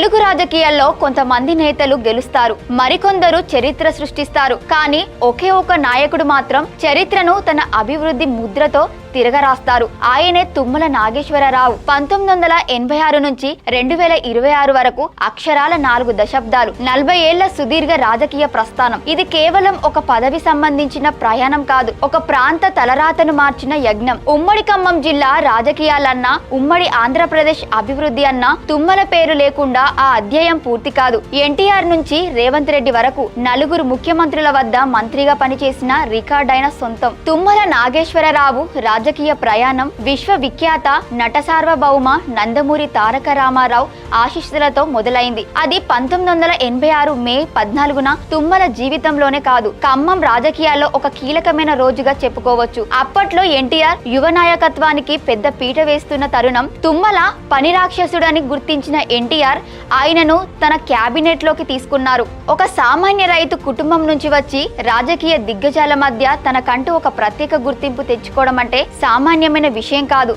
తెలుగు రాజకీయాల్లో కొంతమంది నేతలు గెలుస్తారు, మరికొందరు చరిత్ర సృష్టిస్తారు. కానీ ఒకే ఒక నాయకుడు మాత్రం చరిత్రను తన అభివృద్ధి ముద్రతో తిరగరాస్తారు. ఆయనే తుమ్మల నాగేశ్వరరావు. 1986 నుంచి 2026 వరకు అక్షరాల 4 దశాబ్దాలు, 40 ఏళ్ల సుదీర్ఘ రాజకీయ ప్రస్థానం. ఇది కేవలం ఒక పదవి సంబంధించిన ప్రయాణం కాదు, ఒక ప్రాంత తలరాతను మార్చిన యజ్ఞం. ఉమ్మడి ఖమ్మం జిల్లా రాజకీయాలన్నా, ఉమ్మడి ఆంధ్రప్రదేశ్ అభివృద్ధి అన్నా తుమ్మల పేరు లేకుండా ఆ అధ్యాయం పూర్తి కాదు. ఎన్టీఆర్ నుంచి రేవంత్ రెడ్డి వరకు 4 ముఖ్యమంత్రుల వద్ద మంత్రిగా పనిచేసిన రికార్డైన సొంతం. తుమ్మల నాగేశ్వరరావు రాజకీయ ప్రయాణం విశ్వవిఖ్యాత నట సార్వభౌమ నందమూరి తారక రామారావు ఆశీస్సులతో మొదలైంది. అది 1986 మే 14న తుమ్మల జీవితంలోనే కాదు, ఖమ్మం రాజకీయాల్లో ఒక కీలకమైన రోజుగా చెప్పుకోవచ్చు. అప్పట్లో ఎన్టీఆర్ యువ నాయకత్వానికి పెద్ద పీట వేస్తున్న తరుణం. తుమ్మల పని రాక్షసుడని గుర్తించిన ఎన్టీఆర్ ఆయనను తన క్యాబినెట్ లోకి తీసుకున్నారు. ఒక సామాన్య రైతు కుటుంబం నుంచి వచ్చి రాజకీయ దిగ్గజాల మధ్య తనకంటూ ఒక ప్రత్యేక గుర్తింపు తెచ్చుకోవడం అంటే సామాన్యమైన విషయం కాదు.